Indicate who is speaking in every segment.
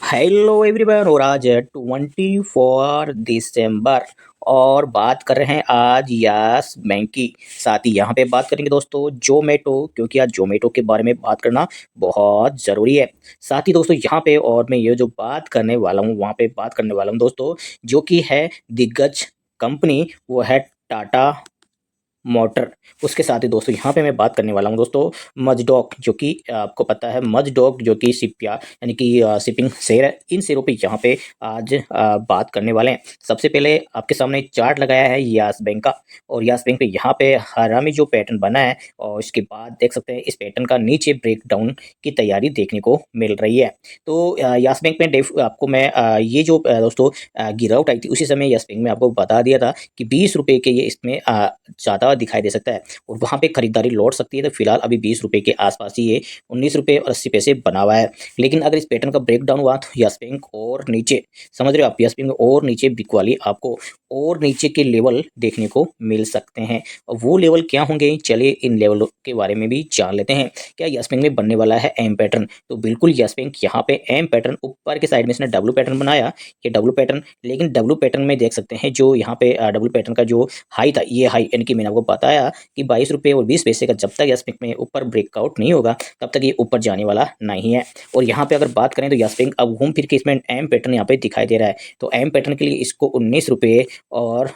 Speaker 1: Hello everyone. और आज है 24 दिसंबर और बात कर रहे हैं आज यस बैंक की। साथ ही यहाँ पे बात करेंगे दोस्तों जोमेटो, क्योंकि आज जोमेटो के बारे में बात करना बहुत ज़रूरी है। साथ ही दोस्तों यहाँ पे और मैं ये जो बात करने वाला हूँ वहाँ पे बात करने वाला हूँ दोस्तों, जो कि है दिग्गज कंपनी, वो है टाटा मोटर। उसके साथ ही दोस्तों यहाँ पे मैं बात करने वाला हूँ दोस्तों मजडॉक, जो कि आपको पता है मजडॉक जो कि शिपया यानी कि शिपिंग शेयर है। इन शेयरों पे यहाँ पे आज बात करने वाले हैं। सबसे पहले आपके सामने चार्ट लगाया है यस बैंक का, और यस बैंक पे यहाँ पे हरामी जो पैटर्न बना है, और इसके बाद देख सकते हैं इस पैटर्न का नीचे ब्रेक डाउन की तैयारी देखने को मिल रही है। तो यस बैंक में आपको मैं ये जो दोस्तों गिरावट आई थी उसी समय यस बैंक में आपको बता दिया था कि 20 रुपये के ये इसमें ज़्यादा दिखाई दे सकता है और वहाँ पे खरीदारी लौट सकती है। तो फिलहाल अभी 20 रुपये के आसपास ही ये 19 रुपये और 80 पैसे बना हुआ है। लेकिन अगर इस पैटर्न का ब्रेकडाउन हुआ तो यस बैंक और नीचे, समझ रहे हो आप, यस बैंक और नीचे बिक वाली आपको और नीचे के लेवल देखने को मिल सकते हैं। और वो लेवल क्या होंगे, चलिए इन लेवल के बारे में भी जान लेते हैं। क्या यस बैंक में बनने वाला है एम पैटर्न? तो बिल्कुल यस बैंक यहाँ पे एम पैटर्न, ऊपर के साइड में इसने डब्ल्यू पैटर्न बनाया, ये डब्ल्यू पैटर्न। लेकिन डब्ल्यू पैटर्न में देख सकते हैं जो यहाँ पे डब्ल्यू पैटर्न का जो हाई था, ये हाई यानी कि मैंने आपको बताया कि 22 रुपये और 20 पैसे का जब तक यस बैंक में ऊपर ब्रेकआउट नहीं होगा तब तक ये ऊपर जाने वाला नहीं है। और यहाँ पे अगर बात करें तो यस बैंक अब घूम फिर के इसमें एम पैटर्न यहाँ पे दिखाई दे रहा है। तो एम पैटर्न के लिए इसको 19 रुपये और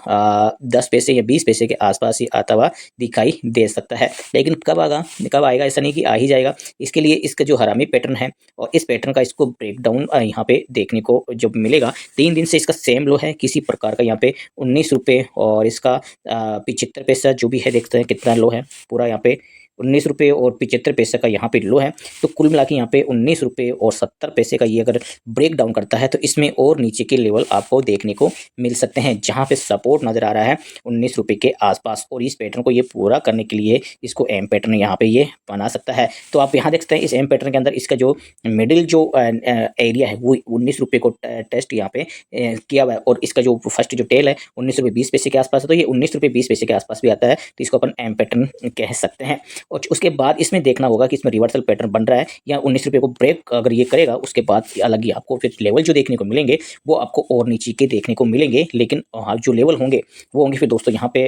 Speaker 1: 10 पैसे या 20 पैसे के आसपास ही आता हुआ दिखाई दे सकता है। लेकिन कब आएगा, ऐसा नहीं कि आ ही जाएगा। इसके लिए इसका जो हरामी पैटर्न है और इस पैटर्न का इसको ब्रेकडाउन यहाँ पे देखने को जब मिलेगा, 3 दिन से इसका सेम लो है, किसी प्रकार का यहाँ पे 19 रुपये और इसका 75 पैसा जो भी है, देखते हैं कितना लो है पूरा यहाँ पे 19 रुपये और 75 पैसे का यहाँ पे लो है। तो कुल मिला के यहाँ पे 19 रुपये और 70 पैसे का ये अगर ब्रेक डाउन करता है तो इसमें और नीचे के लेवल आपको देखने को मिल सकते हैं, जहाँ पे सपोर्ट नजर आ रहा है 19 रुपये के आसपास। और इस पैटर्न को ये पूरा करने के लिए इसको एम पैटर्न यहाँ पे ये बना सकता है। तो आप यहाँ देख सकते हैं इस एम पैटर्न के अंदर इसका जो मिडिल जो एरिया है वो 19 रुपये को टेस्ट यहाँ पे किया हुआ है, और इसका जो फर्स्ट जो टेल है 19 रुपये 20 पैसे के आसपास है। तो ये 19 रुपये 20 पैसे के आसपास भी आता है, तो इसको अपन एम पैटर्न कह सकते हैं। और उसके बाद इसमें देखना होगा कि इसमें रिवर्सल पैटर्न बन रहा है या 19 रुपये को ब्रेक अगर ये करेगा उसके बाद अलग ही आपको फिर लेवल जो देखने को मिलेंगे वो आपको और नीचे के देखने को मिलेंगे। लेकिन जो लेवल होंगे वो होंगे फिर दोस्तों यहाँ पे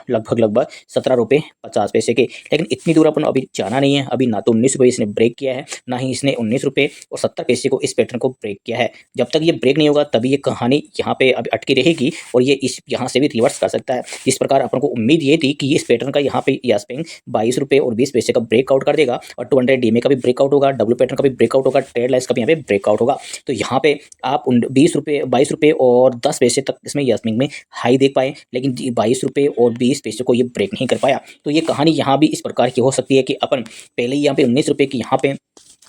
Speaker 1: लगभग 17 रुपये 50 पैसे के। लेकिन इतनी दूर अपन अभी जाना नहीं है, अभी ना तो 19 रुपये इसने ब्रेक किया है, ना ही इसने 19 रुपये और 70 पैसे को इस पैटर्न को ब्रेक किया है। जब तक ये ब्रेक नहीं होगा तभी ये कहानी यहाँ पे अभी अटकी रहेगी और ये इस यहाँ से भी रिवर्स कर सकता है। इस प्रकार अपन को उम्मीद ये थी कि इस पैटर्न का यहाँ पे यस बैंक 22 रुपये और 20 पैसे का ब्रेकआउट कर देगा और 200 डीमे का भी ब्रेकआउट होगा, डब्ल्यू पैटर्न का भी ब्रेकआउट होगा, ट्रेड लाइन्स का भी यहाँ पे ब्रेकआउट होगा। तो यहाँ पे आप 22 रुपये और 10 पैसे तक इसमें यस बैंक में हाई देख पाए, लेकिन 22 रुपये और 20 पैसे को ये ब्रेक नहीं कर पाया। तो ये कहानी यहाँ भी इस प्रकार की हो सकती है कि अपन पहले ही यहाँ पे 19 रुपये की यहाँ पे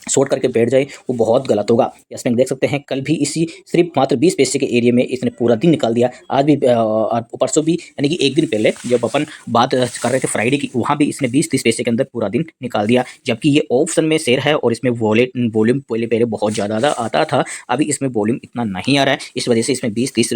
Speaker 1: शॉर्ट करके बैठ जाए, वो बहुत गलत होगा। यस बैंक देख सकते हैं कल भी इसी सिर्फ मात्र 20 पैसे के एरिया में इसने पूरा दिन निकाल दिया। आज भी परसों भी, यानी कि एक दिन पहले जब अपन बात कर रहे थे फ्राइडे की, वहाँ भी इसने 20-30 पैसे के अंदर पूरा दिन निकाल दिया। जबकि ये ऑप्शन में शेयर है और इसमें वॉल्यूम पहले बहुत ज़्यादा आता था, अभी इसमें वॉल्यूम इतना नहीं आ रहा है। इस वजह से इसमें 20-30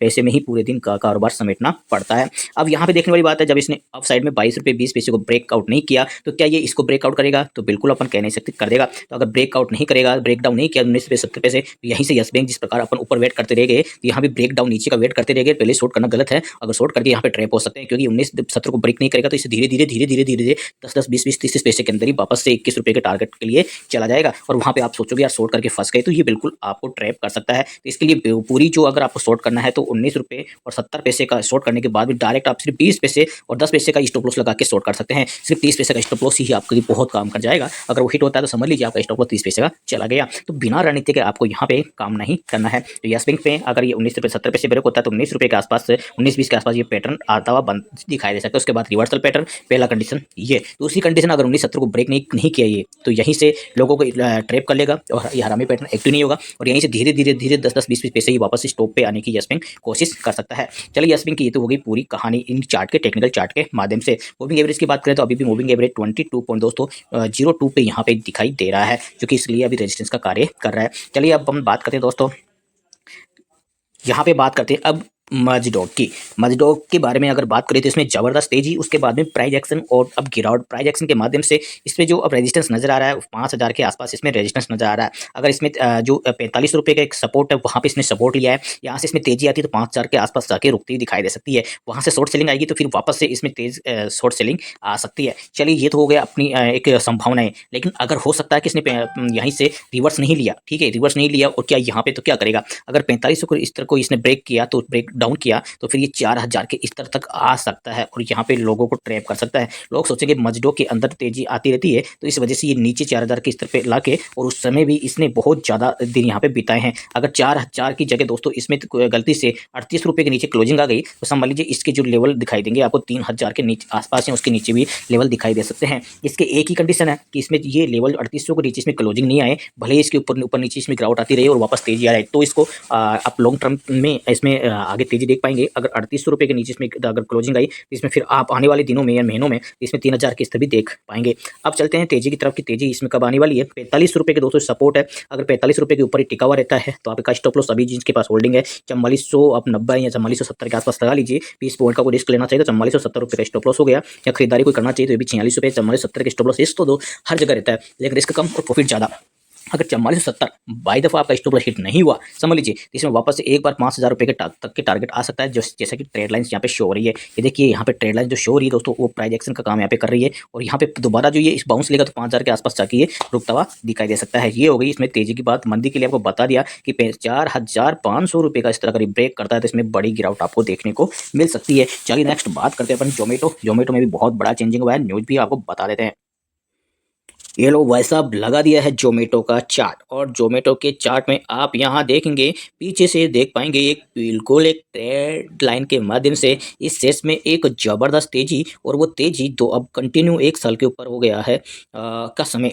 Speaker 1: पैसे में ही पूरे दिन का कारोबार समेटना पड़ता है। अब यहाँ पे देखने वाली बात है, जब इसने अप साइड में 22 रुपये 20 पैसे को ब्रेकआउट नहीं किया तो क्या ये इसको ब्रेकआउट करेगा? तो बिल्कुल अपन कह नहीं सकते कर देगा। तो अगर ब्रेकआउट नहीं करेगा, ब्रेकडाउन नहीं किया 19 रुपये 70 पैसे, तो यहीं से यस बैंक जिस प्रकार अपन ऊपर वेट करते रह गए, तो यहाँ भी ब्रेकडाउन नीचे का वेट करते रह गए। पहले शॉर्ट करना गलत है, अगर शॉर्ट करके यहाँ पे ट्रैप हो सकते हैं, क्योंकि 19 70 को ब्रेक नहीं करेगा तो इसे धीरे धीरे 10-10 20-20 30 पैसे के अंदर ही वापस से 21 रुपये के टारगेट के लिए चला जाएगा। और वहाँ पे आप सोचोगे यार शॉर्ट करके फंस गए, तो ये बिल्कुल आपको ट्रैप कर सकता है। तो इसके लिए पूरी जो अगर आपको शॉर्ट करना है तो 19 रुपये और 70 पैसे का शॉर्ट करने के बाद भी डायरेक्ट आप सिर्फ 20 पैसे और 10 पैसे का स्टॉप लॉस लगा के शॉर्ट कर सकते हैं। सिर्फ 30 पैसे का स्टॉप लॉस ही आपके लिए बहुत काम कर जाएगा। अगर वो हिट होता है तो समझ लीजिए आपका स्टॉप लॉस 30 पैसे का चला गया। तो बिना रणनीति के आपको यहाँ पे काम नहीं करना है। तो यस बैंक पे अगर ये 19 रुपये 70 पैसे ब्रेक होता है तो 19 रुपये के आसपास से 19-20 के आसपास ये पैटर्न आता हुआ बंद दिखाई दे सकता है। उसके बाद रिवर्सल पैटर्न, पहला कंडीशन ये। दूसरी कंडीशन, अगर 19-70 को ब्रेक नहीं किया ये, तो यहीं से लोगों को ट्रैप कर लेगा और ये हरामी पैटर्न एक्टिव नहीं होगा और यहीं से धीरे धीरे 10-10 20-20 पैसे ही वापस स्टॉप पे आने की यस बैंक कोशिश कर सकता है। चलिए यस बैंक की ये तो हो गई पूरी कहानी इन चार्ट के, टेक्निकल चार्ट के माध्यम से। मूविंग एवरेज की बात करें तो अभी भी मूविंग एवरेज 22.02 पे यहाँ पे दिखाई दे रहा है, जो कि इसलिए अभी रेजिस्टेंस का कार्य कर रहा है। चलिए अब हम बात करते हैं दोस्तों, यहाँ पे बात करते हैं अब मजडॉग के बारे में अगर बात करें तो इसमें ज़बरदस्त तेजी, उसके बाद में प्राइस एक्शन और अब गिरावट। प्राइस एक्शन के माध्यम से इसमें जो अब रेजिस्टेंस नजर आ रहा है 5000 के आसपास इसमें रेजिस्टेंस नजर आ रहा है। अगर इसमें जो 45 रुपये का एक सपोर्ट है वहाँ पे इसने सपोर्ट लिया है, यहाँ से इसमें तेजी आती है तो 5000 के आसपास जाके रुकती हुई दिखाई दे सकती है। वहाँ से शॉर्ट सेलिंग आएगी तो फिर वापस से इसमें तेज शॉर्ट सेलिंग आ सकती है। चलिए ये तो हो गया अपनी एक संभावनाएं, लेकिन अगर हो सकता है कि इसने यहीं से रिवर्स नहीं लिया, ठीक है, रिवर्स नहीं लिया और क्या यहाँ पे तो क्या करेगा, अगर 45 को इस तरह को इसने ब्रेक किया तो ब्रेक डाउन किया तो फिर ये 4000 के स्तर तक आ सकता है और यहाँ पे लोगों को ट्रैप कर सकता है। लोग सोचेंगे मजडो के अंदर तेजी आती रहती है तो इस वजह से ये नीचे 4000 के स्तर पे लाके, और उस समय भी इसने बहुत ज़्यादा दिन यहाँ पे बिताए हैं। अगर 4000 की जगह दोस्तों इसमें गलती से 38 रुपये के नीचे क्लोजिंग आ गई तो समझ लीजिए इसके जो लेवल दिखाई देंगे आपको 3000 के नीचे आसपास है, उसके नीचे भी लेवल दिखाई दे सकते हैं। इसके एक ही कंडीशन है कि इसमें ये लेवल 3800 के नीचे इसमें क्लोजिंग नहीं आए, भले ही इसके ऊपर ऊपर नीचे इसमें गिरावट आती रही और वापस तेजी आ रही है तो इसको आप लॉन्ग टर्म में इसमें आगे तेजी देख पाएंगे। अगर 3800 रुपये के नीचे इसमें अगर क्लोजिंग आई तो इसमें फिर आप आने वाले दिनों में या महीनों में इसमें 3000 के स्तर भी देख पाएंगे। अब चलते हैं तेजी की तरफ की तेजी इसमें कब आने वाली है। 45 रुपये के दोस्तों सपोर्ट है, अगर 45 रुपये के ऊपर ही टिका हुआ रहता है तो आपका स्टॉप लॉस अभी जिनके पास होल्डिंग है 4400 आप 90 या 4470 के आसपास लगा लीजिए। 20 पॉइंट का कोई रिस्क लेना चाहिए तो 4470 रुपये का स्टॉप लॉस हो गया, या खरीदारी कोई करना चाहिए तो ये भी 46 रुपये 4470 के स्टॉप लॉस। रिस्क तो दो हर जगह रहता है लेकिन रिस्क कम और प्रॉफिट ज़्यादा। अगर 4470 बाई दफ़ा आपका स्टॉप लॉस हिट नहीं हुआ समझ लीजिए इसमें वापस से एक बार 5000 रुपये के तक के टारगेट आ सकता है, जैसा कि ट्रेड लाइन्स यहाँ पे शो हो रही है। ये देखिए यहाँ पे ट्रेड लाइन जो शो हो रही है दोस्तों वो प्राइस एक्शन का काम यहाँ पे कर रही है और यहाँ पे दोबारा जो ये इस बाउंस लेगा तो 5000 के आसपास जाके ये रुकता हुआ दिखाई दे सकता है। ये हो गई इसमें तेजी की बात। मंदी के लिए आपको बता दिया कि 4500 रुपये का इस तरह का ब्रेक करता है तो इसमें बड़ी गिरावट आपको देखने को मिल सकती है। चलिए नेक्स्ट बात करते हैं अपन जोमेटो में भी बहुत बड़ा चेंजिंग हुआ है, न्यूज़ भी आपको बता देते हैं। ये लो भाई साहब लगा दिया है जोमेटो का चार्ट, और जोमेटो के चार्ट में आप यहाँ देखेंगे पीछे से देख पाएंगे एक बिल्कुल एक ट्रेड लाइन के माध्यम से इस शेष में एक जबरदस्त तेजी, और वो तेजी तो अब कंटिन्यू 1 साल के ऊपर हो गया है का समय।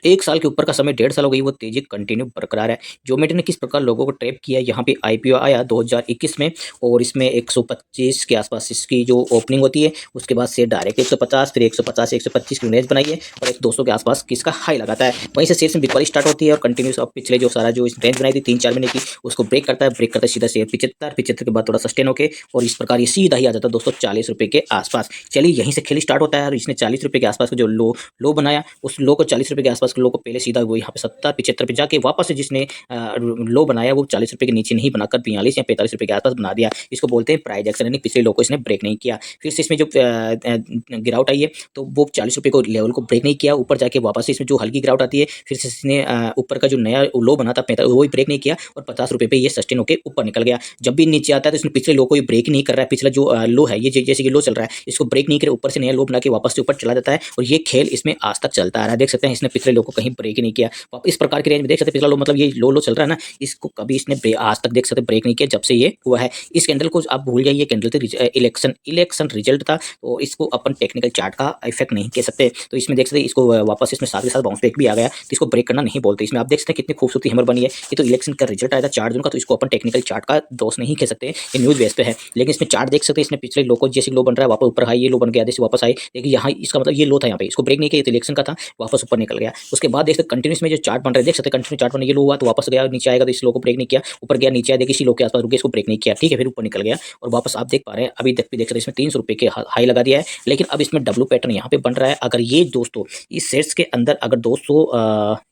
Speaker 1: 1 साल के ऊपर का समय 1.5 साल हो गई, वो तेजी कंटिन्यू बरकरार है। जोमेटो ने किस प्रकार लोगों को ट्रैप किया, यहाँ पे आईपीओ आया 2021 में और इसमें 125 के आसपास इसकी जो ओपनिंग होती है, उसके बाद से डायरेक्ट 150 फिर 150 से 125 की रेंज बनाई है और एक 200 के आसपास किसका हाई लगाता है। वहीं से शेयर में बिकवाली स्टार्ट होती है और कंटिन्यूस अब पिछले जो सारा जो इस रेंज बनाई थी 3-4 महीने की उसको ब्रेक करता है सीधा शेयर 75 के बाद थोड़ा सस्टेन होकर और इस प्रकार ये सीधा ही आ जाता है दोस्तों 40 रुपये के आसपास। चलिए यहीं से खेल स्टार्ट होता है और इसने 40 रुपये के आसपास का जो लो बनाया उस लो को 40 रुपये के आसपास लोग को पहले सीधा वो यहाँ पे 70-75 पे जाके वापस से जिसने लो बनाया वो 40 रुपये के नीचे नहीं बनाकर 42 या 45 रुपये के आसपास बना दिया। इसको बोलते हैं प्राइस एक्शन, यानी पिछले लो को इसने ब्रेक नहीं किया। फिर से इसमें जो गिरावट आई है तो वो 40 रुपये को लेवल को ब्रेक नहीं किया, ऊपर जाके वापस से इसमें जो हल्की गिरावट आती है फिर से इसने ऊपर का जो नया लो बना था 45 वो भी ब्रेक नहीं किया और 50 रुपये पे ये सस्टेन होकर ऊपर निकल गया। जब भी नीचे आता है तो इसमें पिछले लो को ब्रेक नहीं कर रहा है, पिछला जो लो है ये जैसे कि लो चल रहा है इसको ब्रेक नहीं करे ऊपर से नया लो बना के वापस से ऊपर चला जाता है और ये खेल इसमें आज तक चलता आ रहा है। देख सकते हैं इसने पिछले लो को कहीं ब्रेक नहीं किया। इस प्रकार की रेंज में देख सकते हैं पिछला लो मतलब ये लो चल रहा है ना, इसको कभी इसने आज तक देख सकते ब्रेक नहीं किया जब से ये हुआ है। इस कैंडल को आप भूल जाइए, कैंडल थे इलेक्शन रिजल्ट था तो इसको अपन टेक्निकल चार्ट का इफेक्ट नहीं कह सकते। तो इसमें देख सकते हैं इसको वापस इसमें साथ के साथ बाउंस बैक भी आ गया तो इसको ब्रेक करना नहीं बोलते। इसमें आप देख सकते हैं कितनी खूबसूरती हैमर बनी है। ये तो इलेक्शन का रिजल्ट आया था 4 जून का, तो इसको अपन टेक्निकल चार्ट का दोष नहीं कह सकते, ये न्यूज़ बेस पे है। लेकिन इसमें चार्ट देख सकते हैं इसने पिछले लो को जैसे लो बन रहा है वापस ऊपर हाई, ये लो बन गया जैसे वापस आई, लेकिन यहाँ इसका मतलब ये लो था यहाँ पे इसको ब्रेक नहीं किया, तो इलेक्शन का था वापस ऊपर निकल गया। उसके बाद देख सकते कंटिन्यूस में जो चार्ट बन रहा है देख सकते कंटिन्यू चार्ट बना, ये लो हुआ तो वापस गया नीचे आएगा तो इस लो को ब्रेक नहीं किया, ऊपर गया नीचे आया देखिए इसी लो के आसपास रुके इसको ब्रेक नहीं किया, ठीक है, फिर ऊपर निकल गया और वापस आप देख पा रहे हैं अभी तक भी देख सकते हैं इसमें 300 रुपये के हाई लगा दिया है। लेकिन अब इसमें डब्लू पैटर्न यहाँ पे बन रहा है। अगर ये दोस्तों इस सेट्स के अंदर अगर 200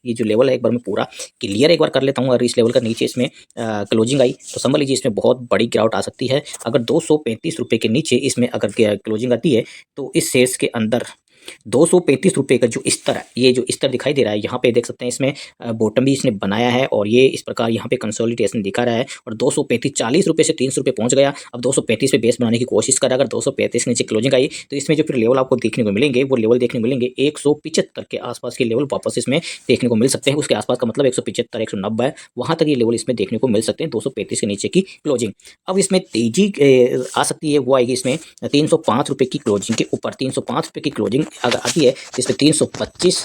Speaker 1: ये जो लेवल है एक बार मैं पूरा क्लियर एक बार कर लेता हूँ, अगर इस लेवल का नीचे इसमें क्लोजिंग आई तो समझ लीजिए इसमें बहुत बड़ी गिरावट आ सकती है। अगर 235 रुपये के नीचे इसमें अगर क्लोजिंग आती है तो इस शेयर्स के अंदर 235 रुपये का जो स्तर है, ये जो स्तर दिखाई दे रहा है यहाँ पे देख सकते हैं इसमें बॉटम भी इसने बनाया है और ये इस प्रकार यहाँ पे कंसोलिडेशन दिखा रहा है और 235 40 रुपये से 300 रुपये पहुँच गया। अब 235 पे बेस बनाने की कोशिश करा, अगर 235 नीचे क्लोजिंग आई तो इसमें जो फिर लेवल आपको देखने को मिलेंगे वो लेवल देखने को मिलेंगे 175 के आसपास के लेवल वापस इसमें देखने को मिल सकते हैं। उसके आसपास का मतलब 175 190 है, वहाँ तक ये लेवल इसमें देखने को मिल सकते हैं 235 के नीचे की क्लोजिंग। अब इसमें तेजी आ सकती है वो आएगी इसमें 305 रुपये की क्लोजिंग के ऊपर, 305 रुपये की क्लोजिंग अगर आती है तो इसमें 325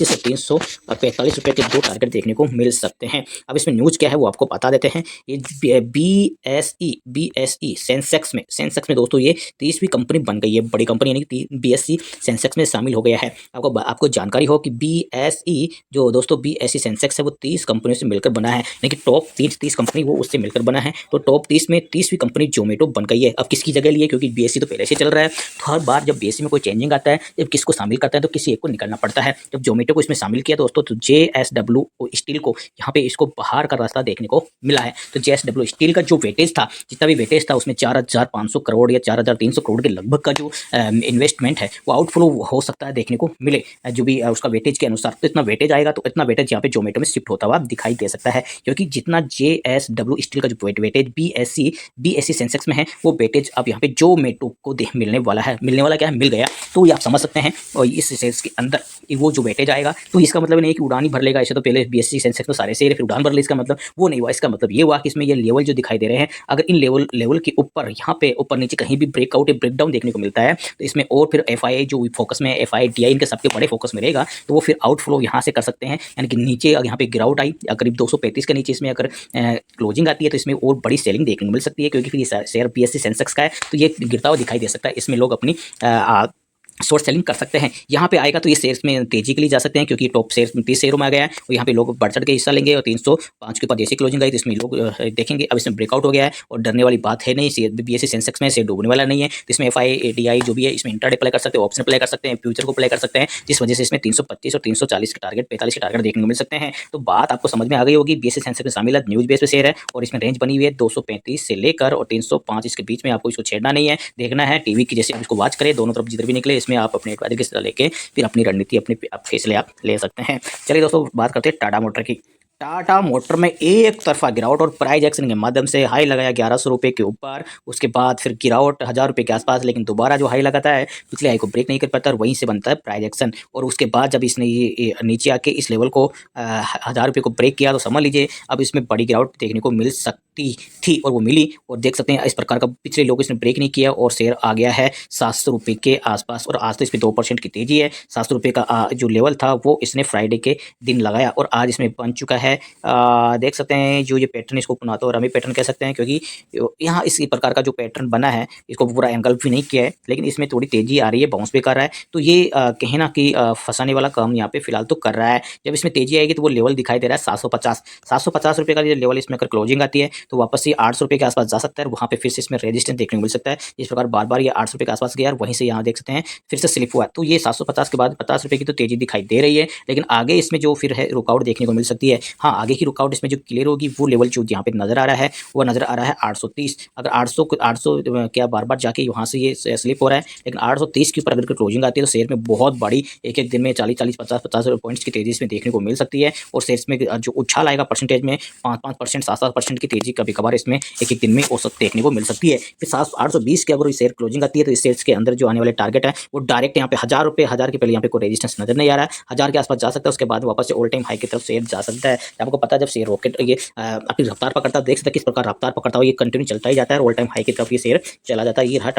Speaker 1: से 345 रुपये के दो टारगेट देखने को मिल सकते हैं। अब इसमें न्यूज़ क्या है वो आपको बता देते हैं। ये बीएसई सेंसेक्स में दोस्तों ये 30वीं कंपनी बन गई है, बड़ी कंपनी यानी कि बीएसई सेंसेक्स में शामिल हो गया है। आपको जानकारी हो कि बीएसई जो दोस्तों बीएसई सेंसेक्स है वो 30 कंपनियों से मिलकर बना है, यानी कि टॉप 30 कंपनी वो उससे मिलकर बना है। तो टॉप 30 में 30वीं कंपनी जोमेटो बन गई है। अब किसकी जगह लिए, क्योंकि बीएसई तो पहले से चल रहा है, तो हर बार जब बीएसई में कोई चेंजिंग आता है, जब किसको शामिल करता है तो किसी एक को निकलना पड़ता है। जब जोमेटो को इसमें शामिल किया दोस्तों तो जेएसडब्ल्यू स्टील को यहाँ पे इसको बाहर का रास्ता देखने को मिला है। तो जेएसडब्ल्यू स्टील का जो वेटेज था, जितना भी वेटेज था उसमें 4,500 करोड़ या 4,300 करोड़ के लगभग का जो इन्वेस्टमेंट है वो आउटफ्लो हो सकता है देखने को मिले, जो भी उसका वेटेज के अनुसार। तो इतना वेटेज आएगा तो इतना वेटेज यहाँ पे जोमेटो में शिफ्ट होता हुआ दिखाई दे सकता है, क्योंकि जितना जेएसडब्ल्यू स्टील का जो वेटेज बीएसई सेंसेक्स में है वो वेटेज अब यहाँ पे जोमेटो को मिलने वाला है। मिलने वाला क्या है, मिल गया। तो ये आप समझ सकते हैं, और इस शेयर्स के अंदर वो जो वेटेज आएगा तो इसका मतलब नहीं कि उड़ान ही भर लेगा। ऐसे तो पहले बीएसई सेंसेक्स में सारे शेयर फिर उड़ान भर ले, इसका मतलब वो नहीं हुआ। इसका मतलब ये हुआ कि इसमें ये लेवल जो दिखाई दे रहे हैं, अगर इन लेवल के ऊपर यहाँ पे ऊपर नीचे कहीं भी ब्रेकआउट या ब्रेकडाउन देखने को मिलता है तो इसमें और फिर एफआईआई जो फोकस में, एफआईआई टीआई इनके सबके बड़े फोकस में रहेगा, तो वो फिर आउटफ्लो यहाँ से कर सकते हैं। यानी कि नीचे यहाँ पे गिरावट आई करीब 235 के नीचे, इसमें अगर क्लोजिंग आती है तो इसमें और बड़ी सेलिंग देखने को मिल सकती है, क्योंकि फिर शेयर बीएसई सेंसेक्स का है तो ये गिरता हुआ दिखाई दे सकता है। इसमें लोग अपनी शॉर्ट सेलिंग कर सकते हैं। यहाँ पे आएगा तो ये शेयर्स में तेजी के लिए जा सकते हैं, क्योंकि टॉप शेयर्स में 30 शेयरों में आ गया है और यहाँ पे लोग बढ़ चढ़ के हिस्सा लेंगे। और 305 के बाद जैसे क्लोजिंग आई तो इसमें लोग देखेंगे। अब इसमें ब्रेकआउट हो गया है और डरने वाली बात है नहीं, बीएसई सेंसेक्स में शेयर डूबने वाला नहीं है। तो इसमें एफआईआई जो भी है इसमें इंट्राडे प्ले कर सकते हैं, ऑप्शन प्ले कर सकते हैं, फ्यूचर को प्ले कर सकते हैं, जिस वजह से इसमें 325 और 340 के टारगेट, 45 के टारगेट देखने को मिल सकते हैं। तो बात आपको समझ में आ गई होगी। बीएसई सेंसेक्स में शामिल है, न्यूज बेस पे शेयर है और इसमें रेंज बनी हुई है 235 से लेकर और 305 इसके बीच में। आपको इसको छेड़ना नहीं है, देखना है टीवी की जैसे आप इसको वॉच करें, दोनों तरफ जिधर भी निकले इसमें आप अपने लेके फिर अपनी रणनीति, अपने फैसले आप ले सकते हैं। चलिए दोस्तों बात करते हैं टाटा मोटर की। टाटा मोटर में एक तरफा गिरावट और प्राइस एक्शन के माध्यम से हाई लगाया 1100 रुपये के ऊपर, उसके बाद फिर गिरावट 1000 रुपये के आसपास, लेकिन दोबारा जो हाई लगाता है पिछले हाई को ब्रेक नहीं कर पाता और वहीं से बनता है प्राइस एक्शन। और उसके बाद जब इसने ये नीचे आके इस लेवल को 1000 रुपये को ब्रेक किया तो समझ लीजिए अब इसमें बड़ी गिरावट देखने को मिल सकती थी और वो मिली। और देख सकते हैं इस प्रकार का पिछले लोग इसने ब्रेक नहीं किया और शेयर आ गया है 700 रुपये के आसपास। और आज तो इसमें 2% की तेजी है। 700 रुपये का जो लेवल था वो इसने फ्राइडे के दिन लगाया और आज इसमें बन चुका है। देख सकते हैं जो ये पैटर्न, इसको पुनातो रमी पैटर्न कह सकते हैं, क्योंकि यहाँ इसी प्रकार का जो पैटर्न बना है इसको पूरा एंगल भी नहीं किया है, लेकिन इसमें थोड़ी तेजी आ रही है, बाउंस भी कर रहा है। तो ये कहीं ना कि फंसाने वाला काम यहाँ पे फिलहाल तो कर रहा है। जब इसमें तेजी आएगी तो वो लेवल दिखाई दे रहा है 750 रुपये का ये लेवल। इसमें अगर क्लोजिंग आती है तो वापस ये 800 रुपये के आसपास जा सकता है, वहाँ पे फिर से इसमें रेजिस्टेंस देखने को मिल सकता है। इस प्रकार बार बार ये 800 रुपये के आसपास गया और वहीं से यहाँ देख सकते हैं फिर से स्लिप हुआ। तो ये 750 के बाद 50 रुपये की तो तेजी दिखाई दे रही है, लेकिन आगे इसमें जो फिर है रुकावट देखने को मिल सकती है। हाँ, आगे की रुकावट इसमें जो क्लियर होगी वो लेवल जो यहाँ पे नजर आ रहा है वो नजर आ रहा है 830। अगर 800 क्या बार बार जाके वहाँ से ये स्लिप हो रहा है, लेकिन 830 के ऊपर अगर क्लोजिंग आती है तो शेयर में बहुत बड़ी एक दिन में 40 50 पॉइंट्स की तेजी इसमें देखने को मिल सकती है। और शेयर में जो उछाल आएगा परसेंटेज में 5% 7% की तेजी कभी कभार इसमें एक दिन में औसत देखने को मिल सकती है। फिर 820 के अगर शेयर क्लोजिंग आती है तो इस शेयर के अंदर जो आने वाले टारगेट है वो डायरेक्ट यहाँ पे 1000 रुपये, 1000 के पहले यहाँ पे कोई रेजिस्टेंस नजर नहीं आ रहा है, 1000 के आसपास जा सकता है। उसके बाद वापस से ऑल टाइम हाई की तरफ शेयर जा सकता है। आपको पता है जब शेयर रॉकेट ये अपनी रफ्तार पकड़ता है, देख सकते हैं किस प्रकार रफ्तार पकड़ता है, ये कंटिन्यू चलता ही जाता है और ऑल टाइम हाई की तरफ ये शेयर चला जाता है। ये रहा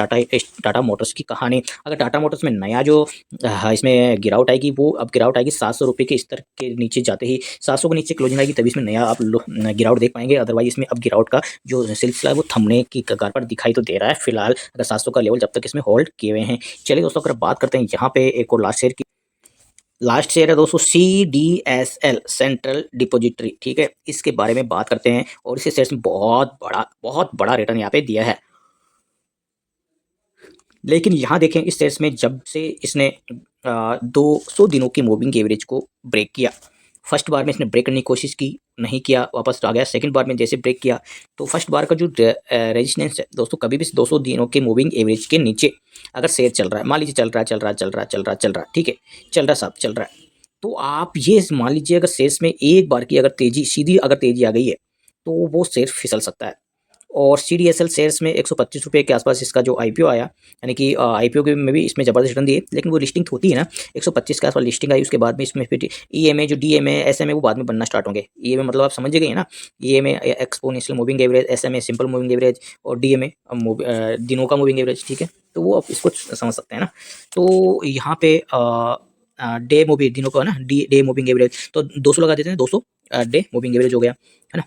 Speaker 1: टाटा मोटर्स की कहानी। अगर टाटा मोटर्स में नया जो इसमें गिरावट आएगी वो अब गिरावट आएगी 700 रुपये के स्तर के नीचे जाते ही, 700 के नीचे क्लोजिंग आएगी तभी इसमें नया आप गिरावट देख पाएंगे। अदरवाइज इसमें अब गिरावट का जो सिलसिला है वो थमने की कगार पर दिखाई तो दे रहा है फिलहाल, अगर 700 का लेवल जब तक इसमें होल्ड किए हुए हैं। चलिए दोस्तों अगर बात करते हैं यहाँ पे एक और लास्ट शेयर की। लास्ट शेयर है दोस्तों CDSL सेंट्रल डिपॉजिटरी, ठीक है, इसके बारे में बात करते हैं। और इसे शेयर में बहुत बड़ा रिटर्न यहाँ पे दिया है, लेकिन यहाँ देखें इस शेयर में जब से इसने 200 दिनों की मूविंग एवरेज को ब्रेक किया, फर्स्ट बार में इसने ब्रेक करने की कोशिश की, नहीं किया, वापस आ गया। सेकंड बार में जैसे ब्रेक किया तो फर्स्ट बार का जो रेजिस्टेंस है दोस्तों, कभी भी 200 दिनों के मूविंग एवरेज के नीचे अगर शेयर चल रहा है, मान लीजिए चल रहा है, ठीक है, चल रहा है, तो आप ये मान लीजिए अगर शेयर में एक बार की अगर तेजी, सीधी अगर तेजी आ गई है तो वो शेयर फिसल सकता है। और CDSL शेयर्स में 125 रुपये के आसपास इसका जो IPO आया, यानी कि IPO के में भी इसमें ज़बरदस्त रिटर्न दिए, लेकिन वो लिस्टिंग होती है ना 125 के आसपास लिस्टिंग आई, उसके बाद में इसमें फिर EMA जो DMA SMA वो बाद में बनना स्टार्ट होंगे। EMA मतलब आप समझ गए ना, EMA exponential moving average, SMA simple moving average, और DMA दिनों का मूविंग एवरेज, ठीक है। तो वो आप इसको समझ सकते हैं ना। तो यहाँ पे डे मूविंग दिनों का है ना, डे मूविंग एवरेज तो 200 लगा देते हैं, 200 डे मूविंग एवरेज हो गया, है ना।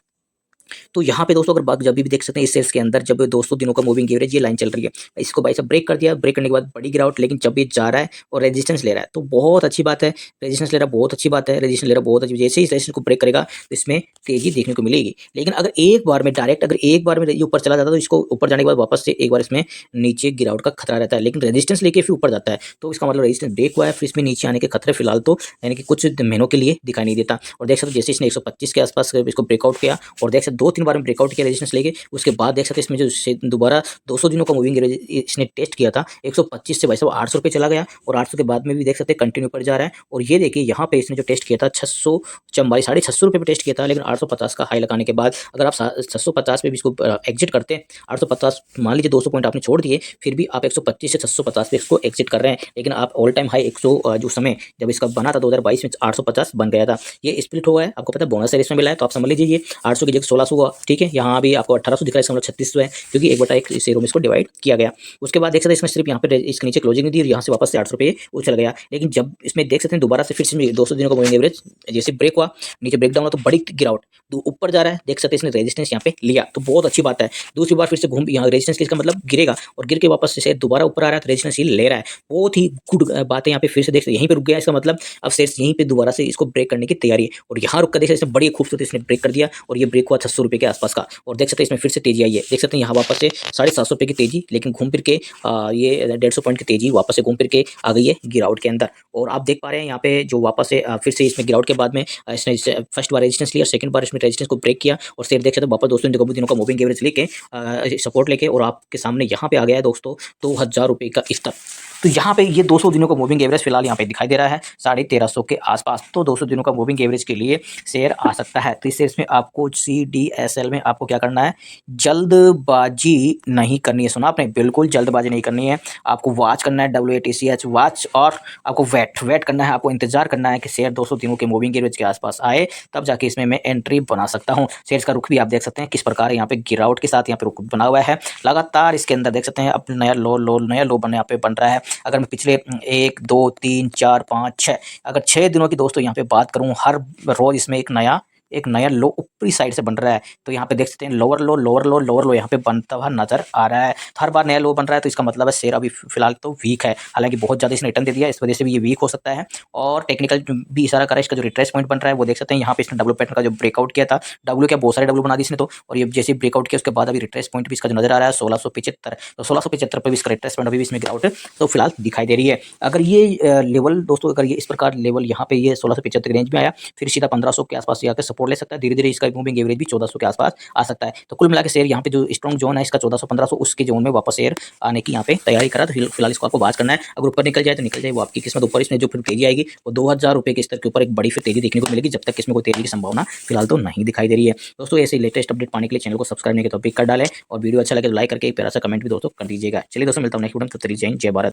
Speaker 1: तो यहाँ पे दोस्तों अगर बात जब भी देख सकते हैं इस सेल्स के अंदर, जब 200 दिनों का मूविंग एवरेज ये लाइन चल रही है, इसको भाई साहब ब्रेक कर दिया, ब्रेक करने के बाद बड़ी गिरावट, लेकिन जब ये जा रहा है और रेजिस्टेंस ले रहा है तो बहुत अच्छी बात है। रेजिस्टेंस ले रहा है बहुत अच्छी बात है, रेजिस्टेंस ले रहा है बहुत अच्छी, जैसे ही रेजिस्टेंस को ब्रेक करेगा तो इसमें तेजी देखने को मिलेगी। लेकिन अगर एक बार में डायरेक्ट अगर एक बार में ये ऊपर चला जाता है तो इसको ऊपर जाने के बाद वापस से एक बार इसमें नीचे गिरावट का खतरा रहता है, लेकिन रेजिस्टेंस लेके फिर ऊपर जाता है तो इसका मतलब रेजिस्टेंस ब्रेक हुआ है, फिर इसमें नीचे आने के खतरे फिलहाल तो यानी कि कुछ महीनों के लिए दिखाई नहीं देता। और देख सकते जैसे इसने 125 के आसपास इसको ब्रेकआउट किया, और देख सकते 2-3 बार में ब्रेकआउट किया रेजिस्टेंस लेके, उसके बाद देख सकते इसमें जो दोबारा 200 दिनों का मूविंग एवरेज इसने टेस्ट किया था 125 से भाई साहब 800 रुपये चला गया, और 800 के बाद में भी देख सकते हैं कंटिन्यू पर जा रहा है। और ये देखिए यहाँ पे इसने जो टेस्ट किया था 600 650 रुपये पे टेस्ट किया था, लेकिन 850 का हाई लगाने के बाद अगर आप 650 पे भी इसको एग्जिट करते हैं, 850 मान लीजिए 200 पॉइंट आपने छोड़ दिए, फिर भी आप 125 से 650 पे इसको एग्जिट कर रहे हैं, लेकिन आप ऑल टाइम हाई 100 जो समय जब इसका बना था 2022 में 850 बन गया था। ये स्प्लिट हुआ है, आपको पता है बोनस इसमें मिला है, तो आप समझ लीजिए ये 800 की जगह 1600 हुआ, ठीक है। यहाँ भी आपको 1800 दिख रहा है, इसका मतलब 3600 है, क्योंकि 1/1 शेयरों में इसको डिवाइड किया गया। उसके बाद देख सकते हैं इसमें सिर्फ यहाँ पे इसके नीचे क्लोजिंग नहीं दी और यहाँ से वापस से 800 रुपये उछल गया। लेकिन जब इसमें देख सकते हैं दोबारा से फिर से 200 दिनों का मूविंग एवरेज जैसे ब्रेक हुआ, नीचे ब्रेक डाउन हुआ तो बड़ी गिरावट, तो ऊपर जा रहा है, देख सकते हैं इसने रेजिस्टेंस यहाँ पे लिया, तो बहुत अच्छी बात है। दूसरी बार फिर से घूम यहाँ रेजिस्टेंस इसका मतलब गिरेगा, और गिर के वापस से दोबारा ऊपर आ रहा है तो रेजिस्टेंस ये ले रहा है, बहुत ही गुड बात है। यहाँ पे फिर से देख सकते यहीं पे रुक गया, इसका मतलब अब शेयर्स यहीं पे दोबारा से इसको ब्रेक करने की तैयारी है, और यहाँ रुक कर देख सकते हैं बड़ी खूबसूरत इसने ब्रेक कर दिया, और ये ब्रेक हुआ 600 रुपये के आसपास का, और देख सकते हैं इसमें फिर से तेजी आई है, देख सकते हैं यहाँ वापस से 750 रुपये की तेजी, लेकिन घूम फिर के ये 150 पॉइंट की तेजी वापस से घूम फिर के आ गई है गिरावट के अंदर। और आप देख पा रहे हैं यहाँ पे जो वापस से फिर से इसमें गिरावट के बाद में इसने फर्स्ट बार रेजिस्टेंस लिया, सेकंड बार इसमें रेजिस्टेंस को ब्रेक किया, और शेयर देख सकते हैं वापस दोस्तों दिनों का मूविंग एवरेज लेके सपोर्ट लेके, और आपके सामने यहाँ पे आ गया है दोस्तों 2000 रुपये का स्तर। तो यहाँ पे ये 200 दिनों का मूविंग एवरेज फिलहाल यहाँ पे दिखाई दे रहा है 1350 के आसपास, तो 200 दिनों का मूविंग एवरेज के लिए शेयर आ सकता है। तो इस शेयर में आपको CDSL में आपको क्या करना है, जल्दबाजी नहीं करनी है, सुना आपने, बिल्कुल जल्दबाजी नहीं करनी है, आपको वॉच करना है WATCH वॉच, और आपको वेट करना है, आपको इंतजार करना है कि शेयर 200 दिनों के मूविंग एवरेज के आसपास आए, तब जाके इसमें मैं एंट्री बना सकता हूँ। शेयर का रुख भी आप देख सकते हैं किस प्रकार यहाँ पे गिरावट के साथ यहाँ पे रुख बना हुआ है, लगातार इसके अंदर देख सकते हैं अपने नया लो बन यहाँ पे बन रहा है। अगर मैं पिछले 1 2 3 4 5 6 अगर 6 दिनों की दोस्तों यहाँ पे बात करूँ, हर रोज इसमें एक नया लो ऊपरी साइड से बन रहा है। तो यहाँ पे देख सकते हैं लोअर लो यहाँ पे बनता हुआ नजर आ रहा है, तो हर बार नया लो बन रहा है, तो इसका मतलब है शेयर अभी फिलहाल तो वीक है, हालांकि बहुत ज़्यादा इसने रिटर्न दे दिया, इस वजह से भी ये वीक हो सकता है। और टेक्निकल भी इशारा करा, इसका जो रिट्रेस पॉइंट बन रहा है वो देख सकते हैं, यहाँ पे इसने डब्ल्यू पैटर्न का जो ब्रेकआउट किया था, डब्ल्यू क्या बहुत सारे डब्ल्यू बना दी इसने तो, और ये जैसे ब्रेकआउट किया उसके बाद अभी रिट्रेस पॉइंट भी इसका जो नजर आ रहा है 1675, तो 1675 पर भी इसका रिट्रेस पॉइंट अभी भी इसमें गिरावट तो फिलहाल दिखाई दे रही है। अगर ये लेवल दोस्तों, अगर ये इस प्रकार लेवल यहाँ पे ये 1675 रेंज में आया, फिर सीधा 1500 के आसपास आकर सपोर्ट ले सकता है, धीरे धीरे इसका मूविंग एवरेज भी 1400 के आसपास आ सकता है। तो कुल मिला के शेयर यहाँ पे जो स्ट्रॉन्ग जोन है इसका 1400-1500, उसके जोन में वापस शेयर आने की यहाँ पे तैयारी करा, तो फिलहाल इसको आपको बात करना है। अगर ऊपर निकल जाए तो निकल जाए, वो आपकी किस्मत। ऊपर इसमें जो फिर तेजी आएगी वो 2000 रुपये के स्तर के ऊपर एक बड़ी फिर तेजी देखने को मिलेगी, जब तक इसमें कोई तेजी की संभावना फिलहाल तो नहीं दिखाई दे रही है। दोस्तों ऐसे लेटेस्ट अपडेट पाने के लिए चैनल को सब्सक्राइब नहीं किया तो पिक कर डालें, और वीडियो अच्छा लगे तो लाइक करके एक प्यारा सा कमेंट भी दोस्तों कर दीजिएगा। चलिए दोस्तों मिलता हूं नेक्स्ट वीडियो में, तब तक जय हिंद जय भारत।